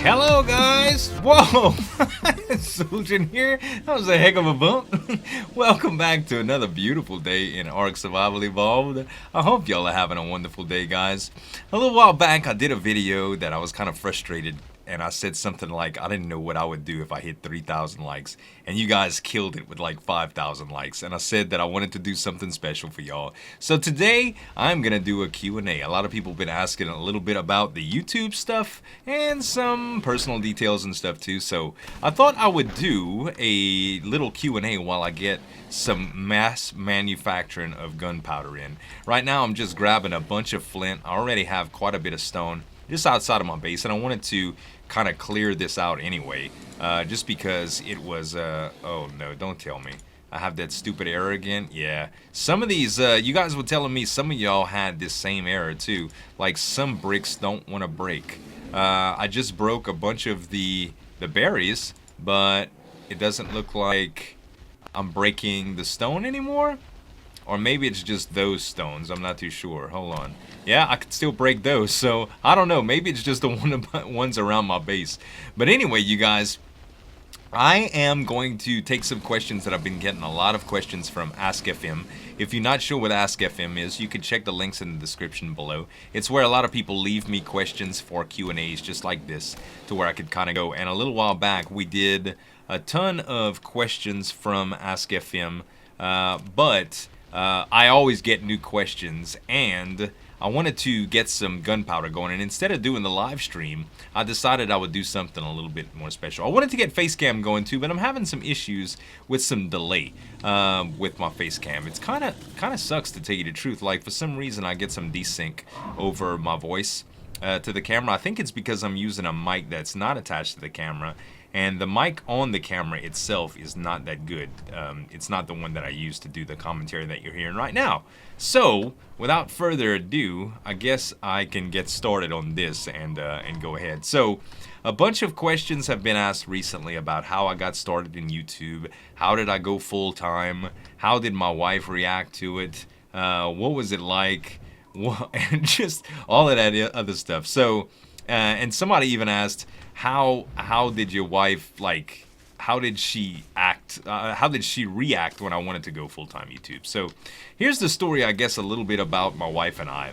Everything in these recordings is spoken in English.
Hello guys! Whoa! Zueljin here. That was a heck of a bump. Welcome back to another beautiful day in Ark Survival Evolved. I hope y'all are having a wonderful day, guys. A little while back I did a video that I was kind of frustrated, and I said something like I didn't know what I would do if I hit 3,000 likes, and you guys killed it with like 5,000 likes, and I said that I wanted to do something special for y'all. So today I'm gonna do a Q&A. A lot of people have been asking a little bit about the YouTube stuff and some personal details and stuff too, so I thought I would do a little Q&A while I get some mass manufacturing of gunpowder in. Right now I'm just grabbing a bunch of flint. I already have quite a bit of stone just outside of my base, and I wanted to kind of clear this out anyway, just because it was oh no, don't tell me I have that stupid error again. Yeah, some of these you guys were telling me some of y'all had this same error too, like some bricks don't want to break. I just broke a bunch of the berries, but it doesn't look like I'm breaking the stone anymore. Or maybe it's just those stones. I'm not too sure. Hold on. Yeah, I could still break those. So, I don't know. Maybe it's just the ones around my base. But anyway, you guys, I am going to take some questions that I've been getting a lot of questions from Askfm. If you're not sure what Askfm is, you can check the links in the description below. It's where a lot of people leave me questions for Q&As just like this, to where I could kind of go. And a little while back, we did a ton of questions from Askfm, but I always get new questions, and I wanted to get some gunpowder going, and instead of doing the live stream, I decided I would do something a little bit more special. I wanted to get face cam going too, but I'm having some issues with some delay with my face cam. It's kind of sucks, to tell you the truth. Like, for some reason I get some desync over my voice to the camera. I think it's because I'm using a mic that's not attached to the camera, and the mic on the camera itself is not that good. It's not the one that I use to do the commentary that you're hearing right now. So, without further ado, I guess I can get started on this and go ahead. So, a bunch of questions have been asked recently about how I got started in YouTube. How did I go full time? How did my wife react to it? What was it like? And just all of that other stuff. So, and somebody even asked, how did your wife, like, how did she act, how did she react when I wanted to go full-time YouTube? So here's the story, I guess, a little bit about my wife and I.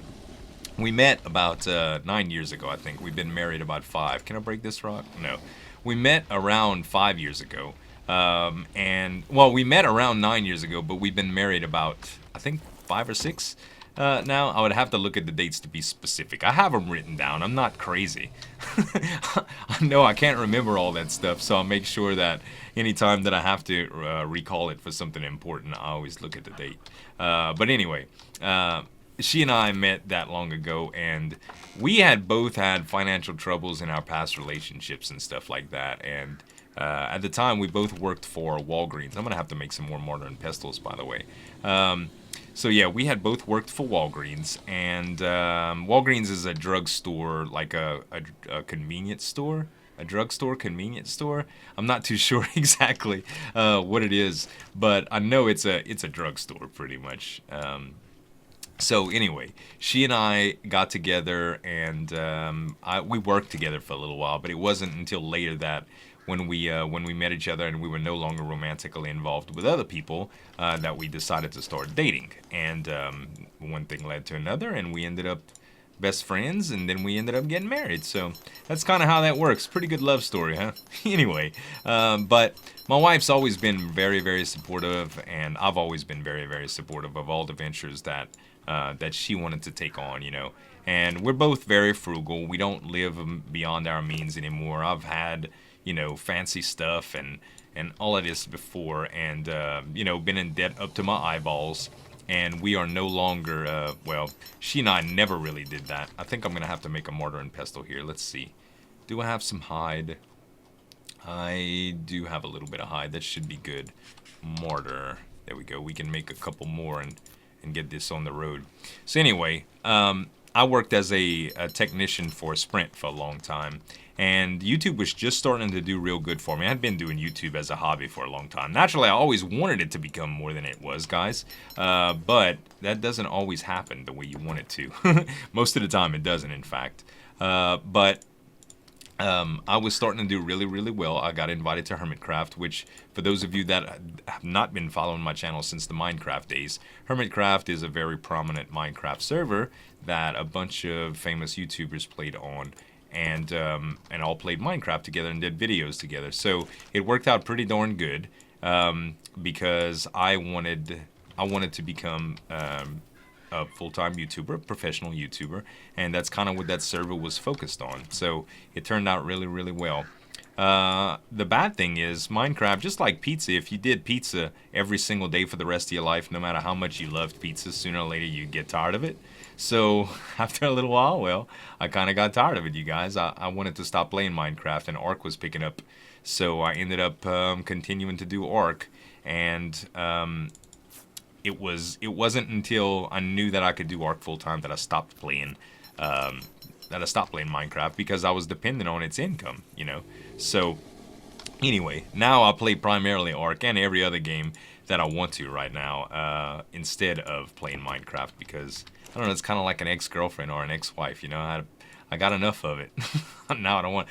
We met about 9 years ago, I think. We've been married about 5. Can I break this rock? No. We met around 5 years ago. And, well, we met around 9 years ago, but we've been married about, I think, 5 or 6. Now, I would have to look at the dates to be specific. I have them written down. I'm not crazy. I know I can't remember all that stuff, so I'll make sure that anytime that I have to recall it for something important, I always look at the date. But anyway, she and I met that long ago, and we had both had financial troubles in our past relationships and stuff like that, and at the time, we both worked for Walgreens. I'm going to have to make some more mortar and pestles, by the way. So yeah, we had both worked for Walgreens, and Walgreens is a drugstore, like a convenience store, a drugstore, convenience store. I'm not too sure exactly what it is, but I know it's a drugstore pretty much. So anyway, she and I got together, and we worked together for a little while, but it wasn't until later that when we met each other and we were no longer romantically involved with other people, that we decided to start dating. And one thing led to another, and we ended up best friends, and then we ended up getting married. So that's kind of how that works. Pretty good love story, huh? Anyway, but my wife's always been very, very supportive, and I've always been very, very supportive of all the ventures that she wanted to take on, you know. And we're both very frugal. We don't live beyond our means anymore. I've had, you know, fancy stuff and all of this before, and you know, been in debt up to my eyeballs, and we are no longer, well, she and I never really did that. I think I'm gonna have to make a mortar and pestle here. Let's see, do I have some hide? I do have a little bit of hide. That should be good. Mortar, there we go. We can make a couple more and get this on the road. So anyway, I worked as a technician for Sprint for a long time, and YouTube was just starting to do real good for me. I had been doing YouTube as a hobby for a long time. Naturally, I always wanted it to become more than it was, guys, but that doesn't always happen the way you want it to. Most of the time, it doesn't, in fact. But I was starting to do really, really well. I got invited to Hermitcraft, which, for those of you that have not been following my channel since the Minecraft days, Hermitcraft is a very prominent Minecraft server that a bunch of famous YouTubers played on, and all played Minecraft together and did videos together. So it worked out pretty darn good, because I wanted to become a full-time YouTuber, a professional YouTuber, and that's kind of what that server was focused on. So it turned out really, really well. The bad thing is Minecraft, just like pizza, if you did pizza every single day for the rest of your life, no matter how much you loved pizza, sooner or later you get tired of it. So after a little while, well, I kind of got tired of it, you guys. I wanted to stop playing Minecraft, and Ark was picking up. So I ended up continuing to do Ark, and it wasn't until I knew that I could do Ark full time that I stopped playing Minecraft, because I was dependent on its income, you know. So anyway, now I play primarily Ark and every other game that I want to right now, instead of playing Minecraft, because I don't know, it's kind of like an ex-girlfriend or an ex-wife, you know. I got enough of it. Now I don't want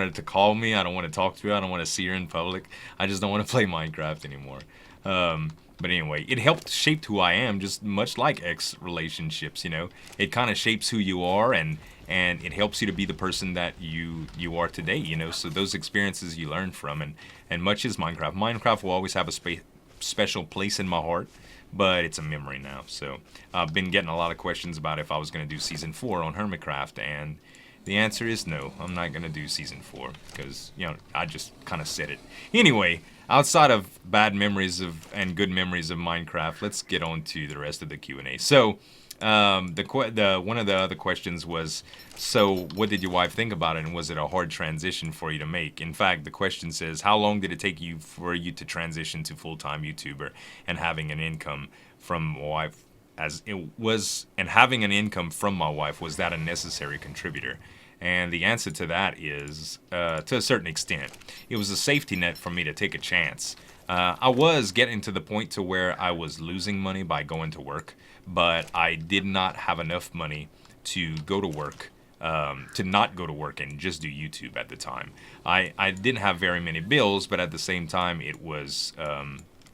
her to call me. I don't want to talk to her. I don't want to see her in public. I just don't want to play Minecraft anymore. But anyway, it helped shape who I am, just much like ex relationships, you know. It kind of shapes who you are, and it helps you to be the person that you are today, you know. So those experiences you learn from, and much is Minecraft. Minecraft will always have a special place in my heart, but it's a memory now. So I've been getting a lot of questions about if I was going to do Season 4 on Hermitcraft, and the answer is no. I'm not going to do Season 4, because, you know, I just kind of said it. Anyway, outside of bad memories and good memories of Minecraft, let's get on to the rest of the Q&A. So, one of the other questions was, so what did your wife think about it, and was it a hard transition for you to make? In fact, the question says, how long did it take you for you to transition to full-time YouTuber and having an income from my wife? As it was, and having an income from my wife, was that a necessary contributor? And the answer to that is, to a certain extent, it was a safety net for me to take a chance. I was getting to the point to where I was losing money by going to work, but I did not have enough money to go to work, to not go to work and just do YouTube at the time. I didn't have very many bills, but at the same time, it was,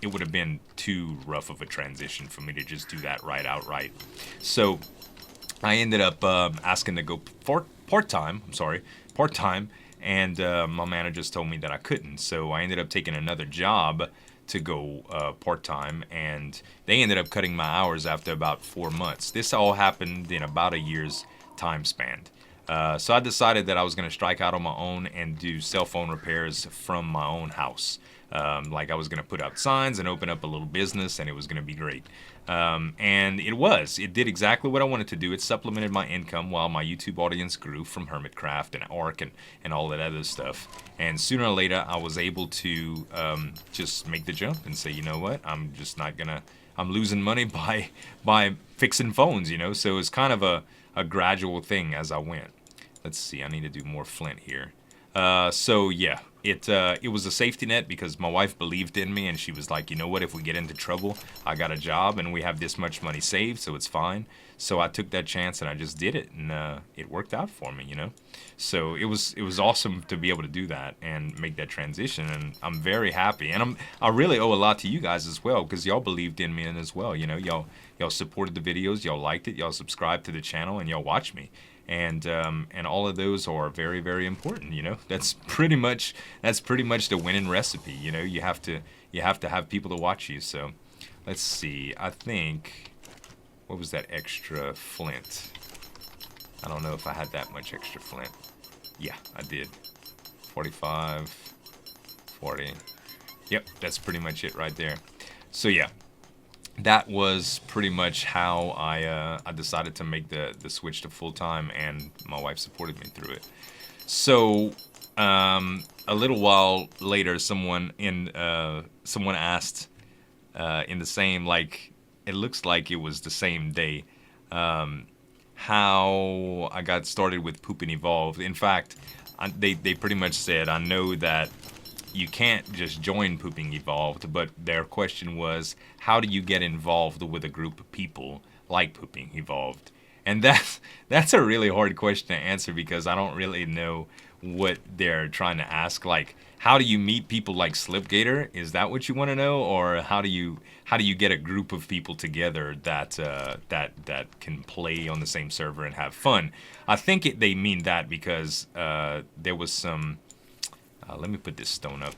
it would have been too rough of a transition for me to just do that outright. So I ended up asking to go part-time, and my manager just told me that I couldn't. So I ended up taking another job to go part-time, and they ended up cutting my hours after about 4 months. This all happened in about a year's time span. So I decided that I was going to strike out on my own and do cell phone repairs from my own house. Like I was going to put out signs and open up a little business, and it was going to be great. And it did exactly what I wanted to do. It supplemented my income while my YouTube audience grew from Hermitcraft and Ark and all that other stuff. And sooner or later, I was able to just make the jump and say, you know what, I'm just not gonna, I'm losing money by fixing phones, you know. So it's kind of a gradual thing as I went. Let's see, I need to do more flint here. So yeah, it was a safety net because my wife believed in me, and she was like, you know what, if we get into trouble, I got a job and we have this much money saved, so it's fine. So I took that chance and I just did it, and it worked out for me, you know. So it was awesome to be able to do that and make that transition, and I'm very happy. And I really owe a lot to you guys as well, because y'all believed in me and as well, you know. Y'all supported the videos, y'all liked it, y'all subscribed to the channel, and y'all watched me. And all of those are very, very important, you know. That's pretty much the winning recipe, you know. You have to have people to watch you. So let's see, I think, what was that extra flint? I don't know if I had that much extra flint. Yeah, I did. 45, 40. Yep, that's pretty much it right there. So yeah, that was pretty much how I decided to make the switch to full-time, and my wife supported me through it. So a little while later, someone asked in the same, like, it looks like it was the same day, how I got started with Pooping Evolved. In fact, they pretty much said, I know that you can't just join Pooping Evolved, but their question was, how do you get involved with a group of people like Pooping Evolved? And that's a really hard question to answer, because I don't really know what they're trying to ask. Like, how do you meet people like Slipgator? Is that what you want to know, or how do you get a group of people together that that can play on the same server and have fun? I think they mean that because there was some. Let me put this stone up.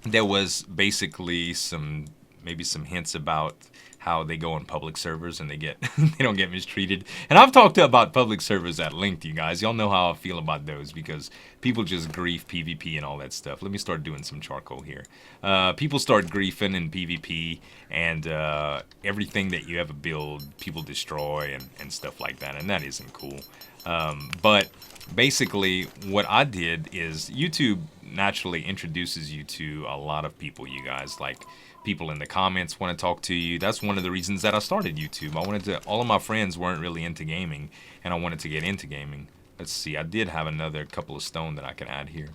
There was basically maybe some hints about how they go on public servers and they don't get mistreated. And I've talked about public servers at length, you guys. Y'all know how I feel about those because people just grief PvP and all that stuff. Let me start doing some charcoal here. People start griefing in PvP, and everything that you ever build, people destroy and stuff like that, and that isn't cool. But basically what I did is YouTube naturally introduces you to a lot of people, you guys. Like, people in the comments want to talk to you. That's one of the reasons that I started YouTube. All of my friends weren't really into gaming, and I wanted to get into gaming. Let's see, I did have another couple of stone that I can add here.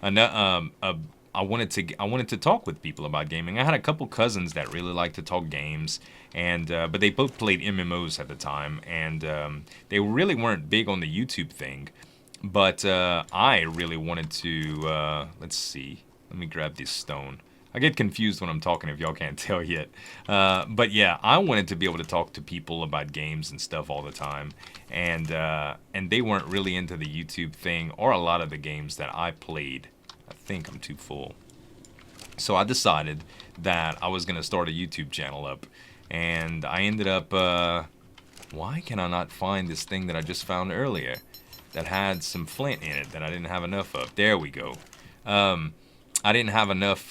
I wanted to talk with people about gaming. I had a couple cousins that really liked to talk games, and but they both played MMOs at the time, and they really weren't big on the YouTube thing. But I really wanted to. Let's see. Let me grab this stone. I get confused when I'm talking if y'all can't tell yet. But yeah, I wanted to be able to talk to people about games and stuff all the time, and they weren't really into the YouTube thing or a lot of the games that I played. I think I'm too full. So I decided that I was gonna start a YouTube channel up, and I ended up. Why can I not find this thing that I just found earlier that had some flint in it that I didn't have enough of? There we go. I didn't have enough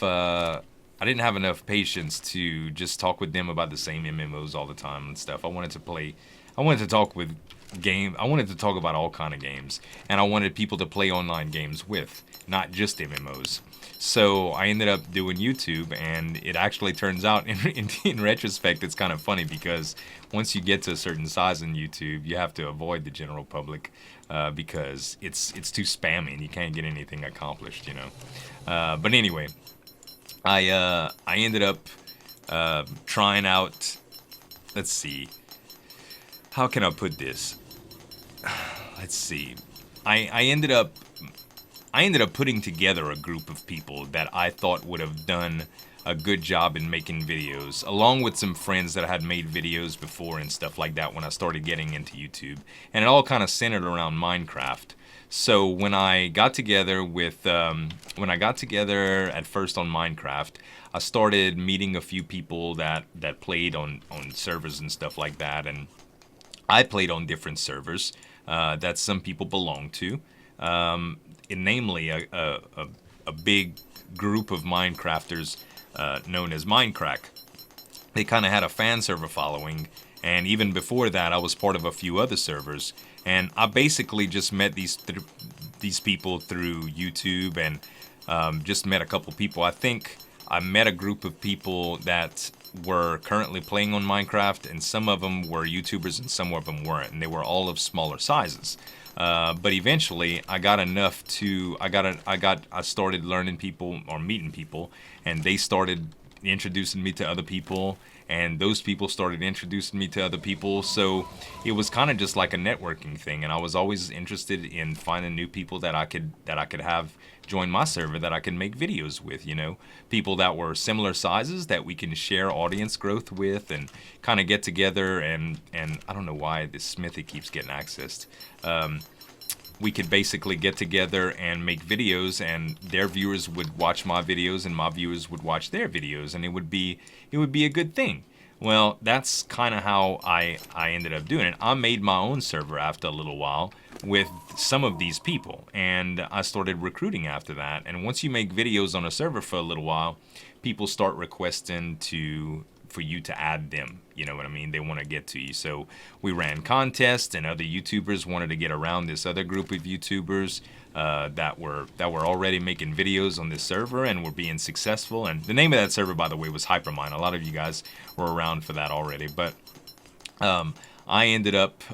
patience to just talk with them about the same MMOs all the time and stuff. I wanted to talk about all kind of games, and I wanted people to play online games with, not just MMOs. So I ended up doing YouTube, and it actually turns out, in retrospect, it's kind of funny because once you get to a certain size in YouTube, you have to avoid the general public because it's too spammy and you can't get anything accomplished, you know. But anyway, I ended up trying out. Let's see. How can I put this? Let's see. I ended up putting together a group of people that I thought would have done a good job in making videos, along with some friends that had made videos before and stuff like that when I started getting into YouTube. And it all kind of centered around Minecraft. So when I got together at first on Minecraft, I started meeting a few people that played on servers and stuff like that, and I played on different servers that some people belong to. Namely a big group of Minecrafters known as Minecraft. They kind of had a fan server following, and even before that I was part of a few other servers, and I basically just met these people through YouTube, and just met a couple people. I think I met a group of people that were currently playing on Minecraft, and some of them were YouTubers and some of them weren't, and they were all of smaller sizes. But eventually, I got enough to. I started learning people or meeting people, and they started introducing me to other people, and those people started introducing me to other people. So it was kind of just like a networking thing, and I was always interested in finding new people that I could have join my server that I can make videos with, you know, people that were similar sizes that we can share audience growth with and kind of get together, and I don't know why this smithy keeps getting accessed. We could basically get together and make videos, and their viewers would watch my videos and my viewers would watch their videos, and it would be a good thing. Well, that's kind of how I ended up doing it. I made my own server after a little while with some of these people, and I started recruiting after that. And once you make videos on a server for a little while, people start requesting for you to add them, you know what I mean? They want to get to you. So we ran contests, and other YouTubers wanted to get around this other group of YouTubers that were already making videos on this server and were being successful. And the name of that server, by the way, was Hypermine. A lot of you guys were around for that already, but I ended up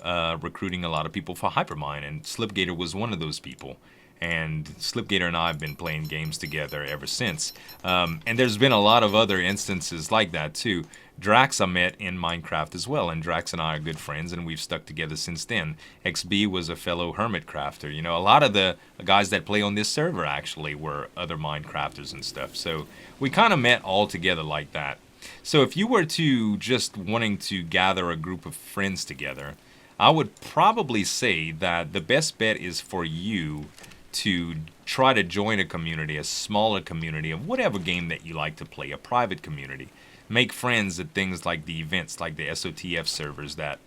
recruiting a lot of people for Hypermine, and Slipgator was one of those people. And Slipgator and I have been playing games together ever since. And there's been a lot of other instances like that too. Drax I met in Minecraft as well, and Drax and I are good friends, and we've stuck together since then. XB was a fellow hermit crafter. You know, a lot of the guys that play on this server actually were other Minecrafters and stuff. So we kind of met all together like that. So if you were to just wanting to gather a group of friends together, I would probably say that the best bet is for you to try to join a community, a smaller community of whatever game that you like to play, a private community. Make friends at things like the events, like the SOTF servers that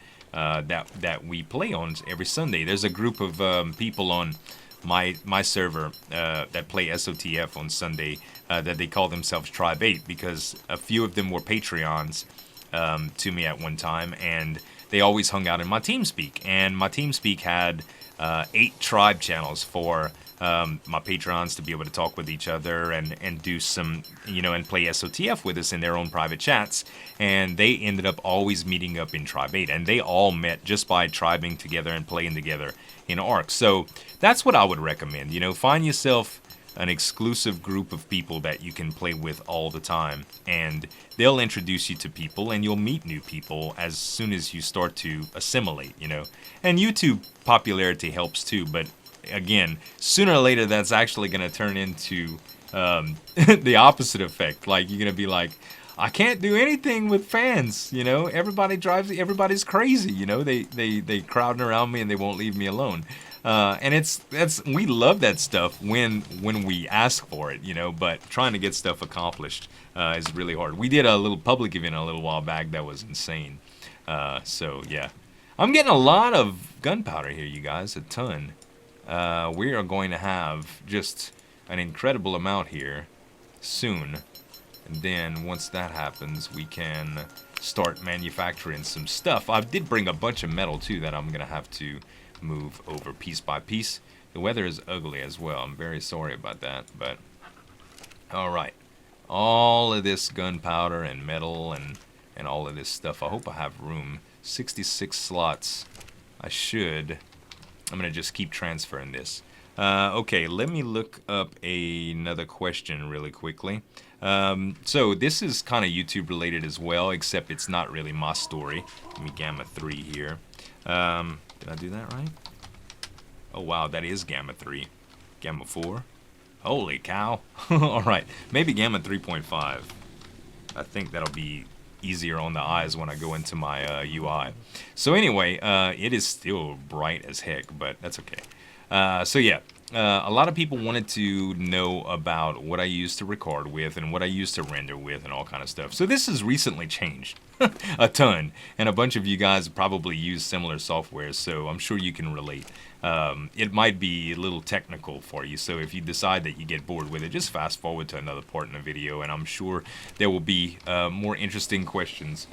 we play on every Sunday. There's a group of people on my server that play SOTF on Sunday that they call themselves Tribe 8 because a few of them were Patreons to me at one time, and they always hung out in my TeamSpeak. And my TeamSpeak had 8 tribe channels for my patrons to be able to talk with each other and do some, you know, and play SOTF with us in their own private chats. And they ended up always meeting up in Tribe 8, and they all met just by tribing together and playing together in Ark. So that's what I would recommend. You know, find yourself an exclusive group of people that you can play with all the time, and they'll introduce you to people, and you'll meet new people as soon as you start to assimilate, you know. And YouTube popularity helps too, but again, sooner or later that's actually going to turn into the opposite effect. Like, you're going to be like, I can't do anything with fans, you know. Everybody's crazy, you know. They crowding around me and they won't leave me alone. And we love that stuff when we ask for it, you know. But trying to get stuff accomplished is really hard. We did a little public event a little while back that was insane. So yeah, I'm getting a lot of gunpowder here, you guys, a ton. We are going to have just an incredible amount here soon. And then once that happens, we can start manufacturing some stuff. I did bring a bunch of metal too that I'm going to have to move over piece by piece. The weather is ugly as well. I'm very sorry about that, but alright. All of this gunpowder and metal and all of this stuff. I hope I have room. 66 slots. I'm going to just keep transferring this. Okay, let me look up another question really quickly. So this is kind of YouTube related as well, except it's not really my story. Let me gamma 3 here. Did I do that right? Oh wow, that is gamma 3. Gamma 4? Holy cow. Alright, maybe gamma 3.5. I think that'll be easier on the eyes when I go into my UI. So anyway, it is still bright as heck, but that's okay. So yeah, a lot of people wanted to know about what I used to record with and what I used to render with and all kind of stuff. So this has recently changed a ton, and a bunch of you guys probably use similar software, so I'm sure you can relate. It might be a little technical for you, so if you decide that you get bored with it, just fast forward to another part in the video, and I'm sure there will be more interesting questions.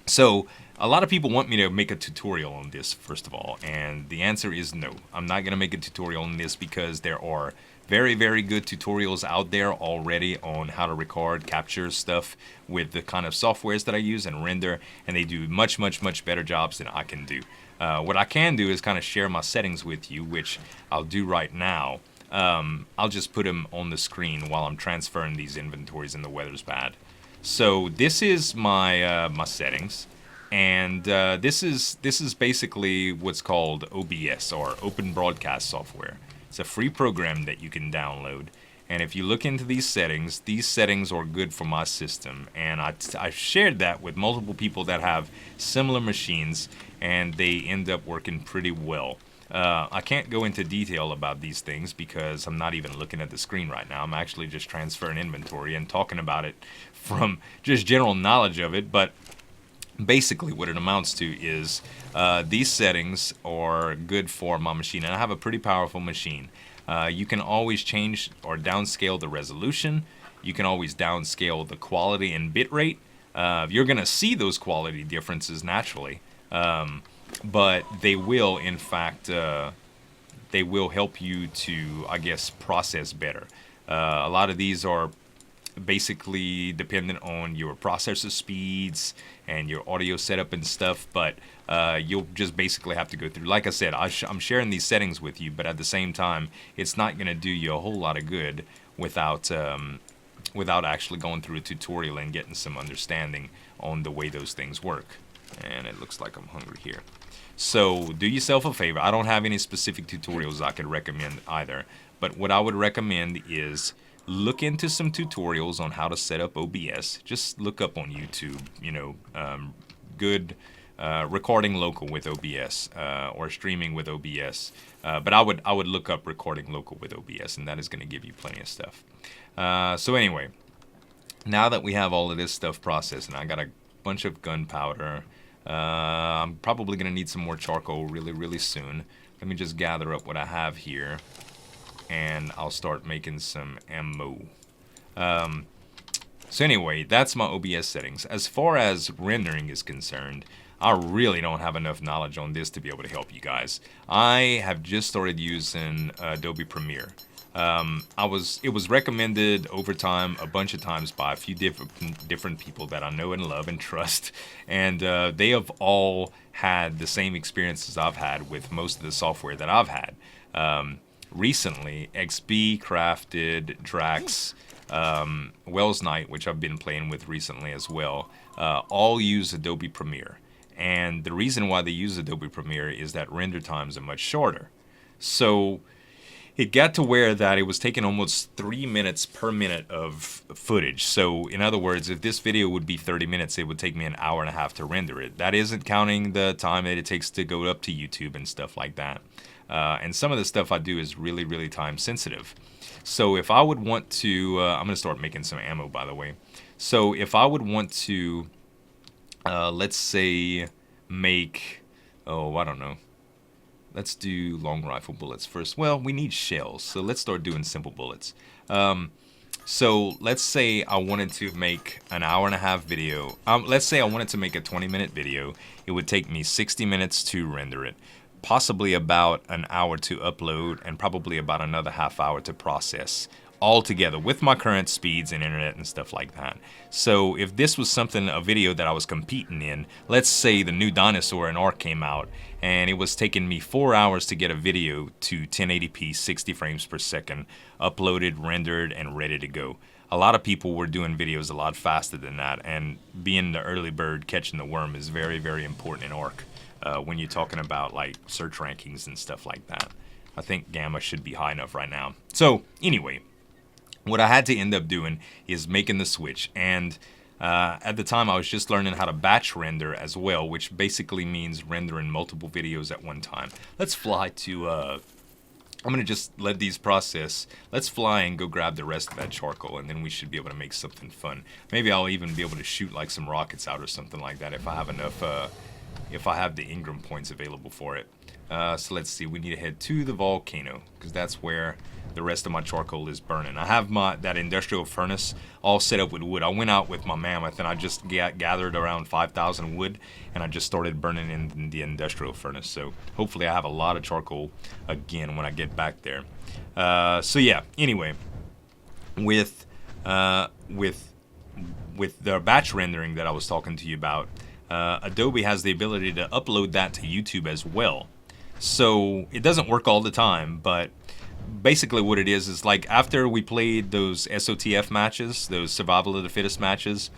So a lot of people want me to make a tutorial on this, first of all, and the answer is no. I'm not going to make a tutorial on this because there are very, very good tutorials out there already on how to record, capture stuff with the kind of softwares that I use and render, and they do much, much, much better jobs than I can do. What I can do is kind of share my settings with you, which I'll do right now. I'll just put them on the screen while I'm transferring these inventories and the weather's bad. So this is my my settings. And this is basically what's called OBS, or Open Broadcast Software. It's a free program that you can download. And if you look into these settings are good for my system. And I've shared that with multiple people that have similar machines, and they end up working pretty well. I can't go into detail about these things because I'm not even looking at the screen right now. I'm actually just transferring inventory and talking about it from just general knowledge of it. But basically what it amounts to is these settings are good for my machine, and I have a pretty powerful machine. You can always change or downscale the resolution. You can always downscale the quality and bitrate. You're gonna see those quality differences naturally, but they will in fact they will help you to, I guess, process better. A lot of these are basically dependent on your processor speeds and your audio setup and stuff, but you'll just basically have to go through. Like I said, I'm sharing these settings with you, but at the same time, it's not going to do you a whole lot of good without without actually going through a tutorial and getting some understanding on the way those things work. And it looks like I'm hungry here. So do yourself a favor. I don't have any specific tutorials I could recommend either, but what I would recommend is look into some tutorials on how to set up OBS. Just look up on YouTube, you know, good recording local with OBS or streaming with OBS. But I would look up recording local with OBS, and that is going to give you plenty of stuff. So anyway, now that we have all of this stuff processed, and I got a bunch of gunpowder, I'm probably going to need some more charcoal really soon. Let me just gather up what I have here, and I'll start making some ammo. So anyway, that's my OBS settings. As far as rendering is concerned, I really don't have enough knowledge on this to be able to help you guys. I have just started using Adobe Premiere. It was recommended over time a bunch of times by a few different people that I know and love and trust, and they have all had the same experiences I've had with most of the software that I've had. Recently, XB, Crafted, Drax, Wells Knight, which I've been playing with recently as well, all use Adobe Premiere. And the reason why they use Adobe Premiere is that render times are much shorter. So it got to where that it was taking almost 3 minutes per minute of footage. So in other words, if this video would be 30 minutes, it would take me an hour and a half to render it. That isn't counting the time that it takes to go up to YouTube and stuff like that. And some of the stuff I do is really time sensitive. So if I would want to, I'm going to start making some ammo, by the way. So if I would want to, let's say, make, oh, I don't know. Let's do long rifle bullets first. Well, we need shells, so let's start doing simple bullets. So let's say I wanted to make an hour and a half video. Let's say I wanted to make a 20-minute video. It would take me 60 minutes to render it, possibly about an hour to upload, and probably about another half hour to process, all together with my current speeds and internet and stuff like that. So if this was a video that I was competing in, let's say the new Dinosaur in Ark came out, and it was taking me 4 hours to get a video to 1080p 60 frames per second, uploaded, rendered, and ready to go. A lot of people were doing videos a lot faster than that, and being the early bird catching the worm is very important in Ark. When you're talking about like search rankings and stuff like that. I think Gamma should be high enough right now. So anyway, what I had to end up doing is making the switch, and at the time I was just learning how to batch render as well, which basically means rendering multiple videos at one time. Let's fly to, I'm gonna just let these process. Let's fly and go grab the rest of that charcoal, and then we should be able to make something fun. Maybe I'll even be able to shoot like some rockets out or something like that if I have enough, if I have the Ingram points available for it. So let's see, we need to head to the volcano, because that's where the rest of my charcoal is burning. I have that industrial furnace all set up with wood. I went out with my mammoth and I just gathered around 5,000 wood, and I just started burning in the industrial furnace. So hopefully I have a lot of charcoal again when I get back there. So yeah, anyway, with the batch rendering that I was talking to you about, Adobe has the ability to upload that to YouTube as well. So it doesn't work all the time, but basically what it is like after we played those SOTF matches, those survival of the fittest matches,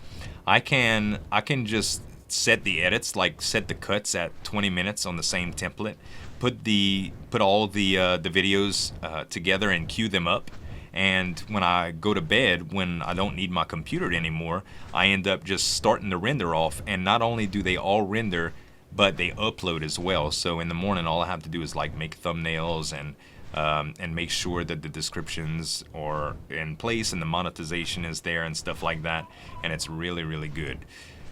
I can just set the edits, like set the cuts at 20 minutes on the same template, put all the videos together and queue them up. And when I go to bed, when I don't need my computer anymore, I end up just starting the render off, and not only do they all render, but they upload as well. So in the morning, all I have to do is like make thumbnails and make sure that the descriptions are in place and the monetization is there and stuff like that, and it's really good.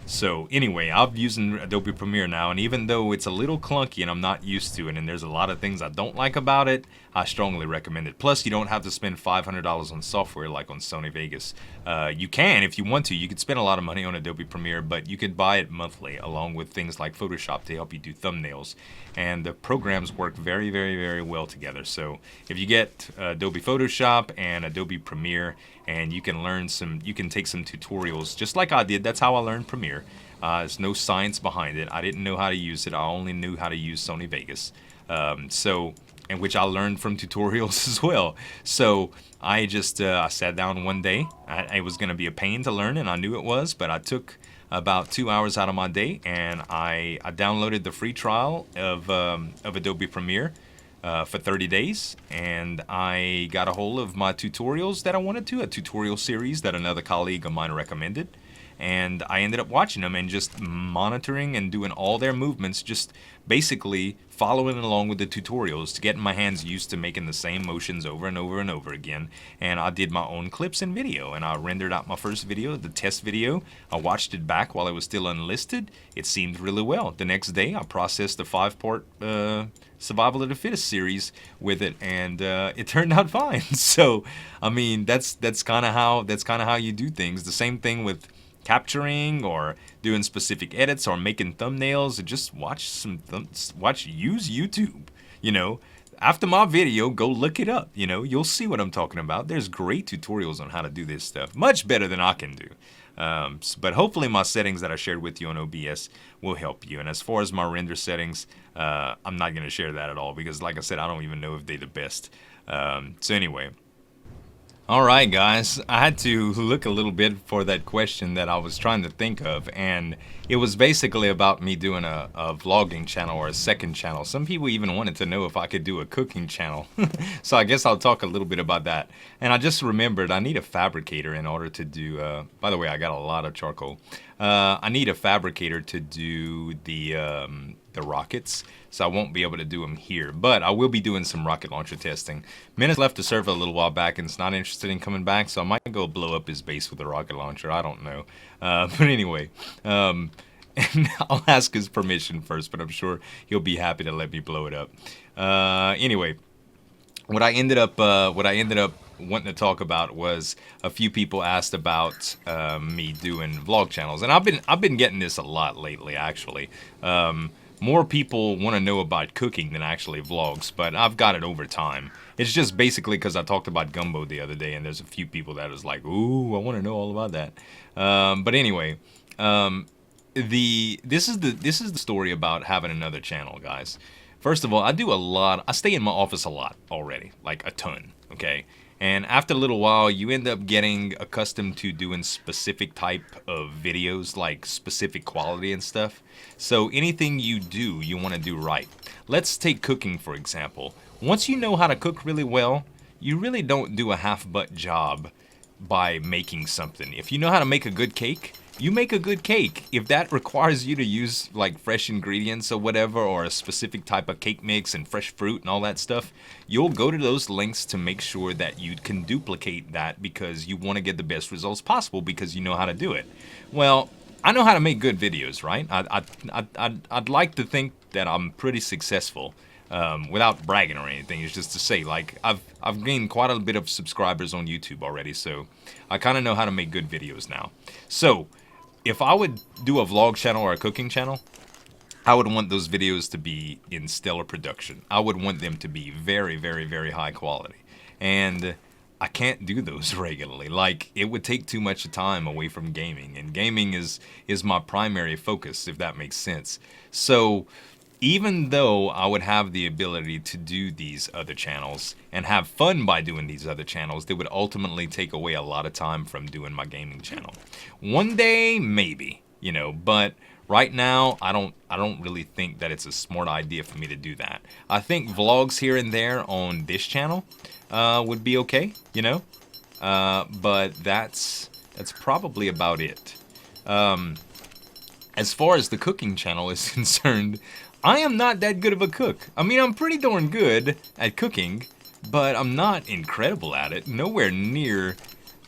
So anyway, I'm using Adobe Premiere now, and even though it's a little clunky and I'm not used to it, and there's a lot of things I don't like about it, I strongly recommend it. Plus, you don't have to spend $500 on software like on Sony Vegas. You can if you want to. You could spend a lot of money on Adobe Premiere, but you could buy it monthly along with things like Photoshop to help you do thumbnails. And the programs work very well together. So if you get Adobe Photoshop and Adobe Premiere, and you can take some tutorials just like I did. That's how I learned Premiere. There's no science behind it. I didn't know how to use it. I only knew how to use Sony Vegas. So and which I learned from tutorials as well. So I just I sat down one day. It was going to be a pain to learn, and I knew it was, but I took about 2 hours out of my day, and I downloaded the free trial of Adobe Premiere for 30 days, and I got a hold of my tutorials that I wanted to, a tutorial series that another colleague of mine recommended. And I ended up watching them and just monitoring and doing all their movements, just basically following along with the tutorials to get my hands used to making the same motions over and over and over again. And I did my own clips and video, and I rendered out my first video, the test video. I watched it back while it was still unlisted. It seemed really well. The next day I processed the 5-part Survival of the Fittest series with it, and it turned out fine. So I mean, that's kind of how you do things. The same thing with capturing or doing specific edits or making thumbnails, or just use YouTube. You know, after my video, go look it up. You know, you'll see what I'm talking about. There's great tutorials on how to do this stuff, much better than I can do. But hopefully my settings that I shared with you on OBS will help you. And as far as my render settings, I'm not going to share that at all, because like I said, I don't even know if they're the best. So anyway. Alright guys, I had to look a little bit for that question that I was trying to think of, and it was basically about me doing a vlogging channel or a second channel. Some people even wanted to know if I could do a cooking channel. So I guess I'll talk a little bit about that. And I just remembered I need a fabricator in order to do, by the way, I got a lot of charcoal. I need a fabricator to do the rockets, so I won't be able to do them here, but I will be doing some rocket launcher testing. Menace left the server a little while back and is not interested in coming back, so I might go blow up his base with a rocket launcher. I don't know, but anyway, and I'll ask his permission first, but I'm sure he'll be happy to let me blow it up. Anyway, what I ended up wanting to talk about was a few people asked about me doing vlog channels, and I've been getting this a lot lately, actually. More people want to know about cooking than actually vlogs, but I've got it over time. It's just basically because I talked about gumbo the other day, and there's a few people that was like, "Ooh, I want to know all about that." But anyway, this is the story about having another channel, guys. First of all, I stay in my office a lot already, like a ton, okay? And after a little while, you end up getting accustomed to doing specific type of videos, like specific quality and stuff. So anything you do, you want to do right. Let's take cooking, for example. Once you know how to cook really well, you really don't do a half-butt job by making something. If you know how to make a good cake, you make a good cake. If that requires you to use like fresh ingredients or whatever, or a specific type of cake mix and fresh fruit and all that stuff, you'll go to those links to make sure that you can duplicate that, because you want to get the best results possible because you know how to do it. Well, I know how to make good videos, right? I'd like to think that I'm pretty successful. Without bragging or anything, it's just to say, like, I've gained quite a bit of subscribers on YouTube already, so I kind of know how to make good videos now. So if I would do a vlog channel or a cooking channel, I would want those videos to be in stellar production. I would want them to be very, very, very high quality. And I can't do those regularly. Like, it would take too much time away from gaming, and gaming is my primary focus, if that makes sense. So even though I would have the ability to do these other channels and have fun by doing these other channels, they would ultimately take away a lot of time from doing my gaming channel. One day, maybe, you know, but right now, I don't really think that it's a smart idea for me to do that. I think vlogs here and there on this channel would be okay, you know, but that's probably about it. As far as the cooking channel is concerned, I am not that good of a cook. I mean, I'm pretty darn good at cooking, but I'm not incredible at it. Nowhere near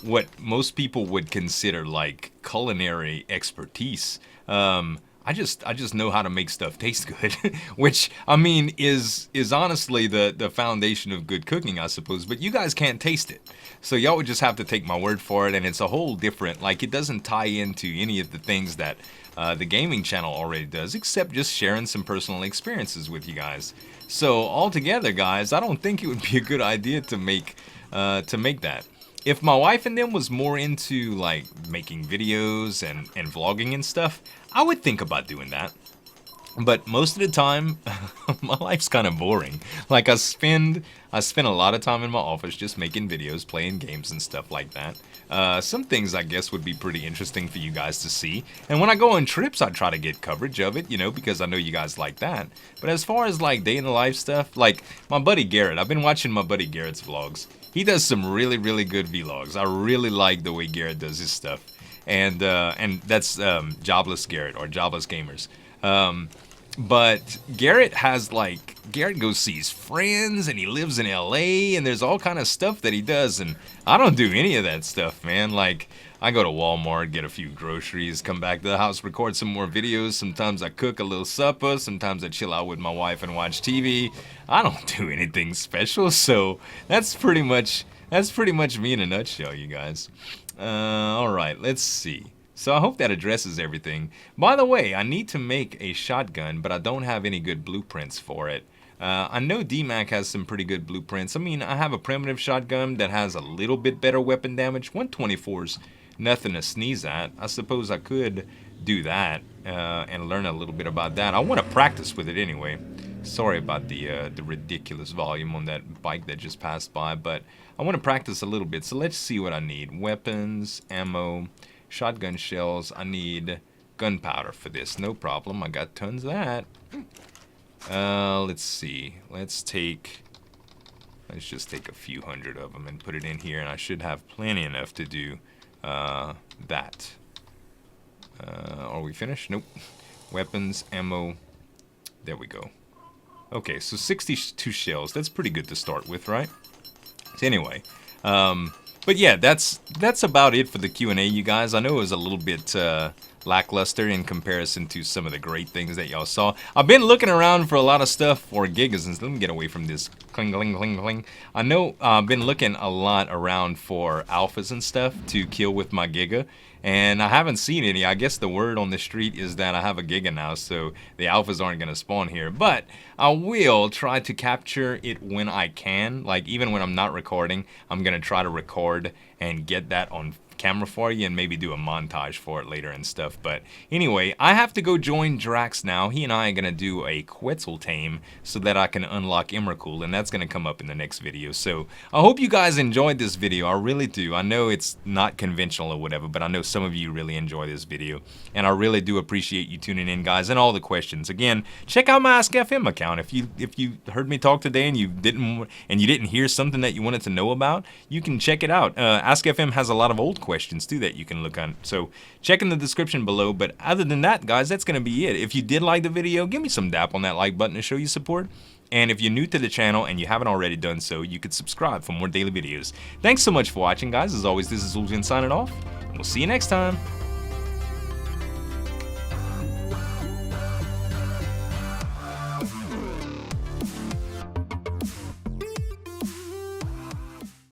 what most people would consider like culinary expertise. I just know how to make stuff taste good, which, I mean, is honestly the foundation of good cooking, I suppose, but you guys can't taste it. So y'all would just have to take my word for it, and it's a whole different, like, it doesn't tie into any of the things that the gaming channel already does, except just sharing some personal experiences with you guys. So altogether, guys, I don't think it would be a good idea to make that. If my wife and them was more into like making videos and vlogging and stuff, I would think about doing that. But most of the time, my life's kind of boring. Like I spend a lot of time in my office just making videos, playing games and stuff like that. Some things I guess would be pretty interesting for you guys to see. And when I go on trips, I try to get coverage of it, you know, because I know you guys like that. But as far as like day in the life stuff, like my buddy Garrett, I've been watching my buddy Garrett's vlogs. He does some really, really good vlogs. I really like the way Garrett does his stuff. And that's Jobless Garrett or Jobless Gamers. But Garrett goes sees friends and he lives in LA and there's all kind of stuff that he does and I don't do any of that stuff, man. Like I go to Walmart, get a few groceries, come back to the house, record some more videos. Sometimes I cook a little supper, sometimes I chill out with my wife and watch TV. I don't do anything special, so that's pretty much me in a nutshell, you guys. All right, let's see. So I hope that addresses everything. By the way, I need to make a shotgun, but I don't have any good blueprints for it. I know DMAC has some pretty good blueprints. I mean, I have a primitive shotgun that has a little bit better weapon damage. 124's nothing to sneeze at. I suppose I could do that and learn a little bit about that. I want to practice with it anyway. Sorry about the ridiculous volume on that bike that just passed by, but I want to practice a little bit. So let's see what I need. Weapons, ammo, shotgun shells. I need gunpowder for this. No problem. I got tons of that. Let's see. Let's just take a few hundred of them and put it in here, and I should have plenty enough to do that. Are we finished? Nope. Weapons, ammo. There we go. Okay, so 62 shells. That's pretty good to start with, right? So anyway, but yeah, that's about it for the Q&A, you guys. I know it was a little bit lackluster in comparison to some of the great things that y'all saw. I've been looking around for a lot of stuff for gigas, and let me get away from this cling, cling, cling, cling. I know I've been looking a lot around for alphas and stuff to kill with my giga, and I haven't seen any. I guess the word on the street is that I have a giga now, so the alphas aren't going to spawn here. But I will try to capture it when I can. Like, even when I'm not recording, I'm going to try to record and get that on camera for you and maybe do a montage for it later and stuff. But anyway, I have to go join Drax now. He and I are going to do a Quetzal tame so that I can unlock Emrakul, and that's going to come up in the next video. So I hope you guys enjoyed this video. I really do. I know it's not conventional or whatever, but I know some of you really enjoy this video, and I really do appreciate you tuning in, guys, and all the questions. Again, check out my Askfm account. If you heard me talk today and you didn't hear something that you wanted to know about, you can check it out. Askfm has a lot of old questions too that you can look on, so check in the description below. But other than that, guys, that's gonna be it. If you did like the video, give me some dap on that like button to show you support, and if you're new to the channel and you haven't already done so, you could subscribe for more daily videos. Thanks so much for watching, guys. As always, this is Zueljin signing off, and we'll see you next time.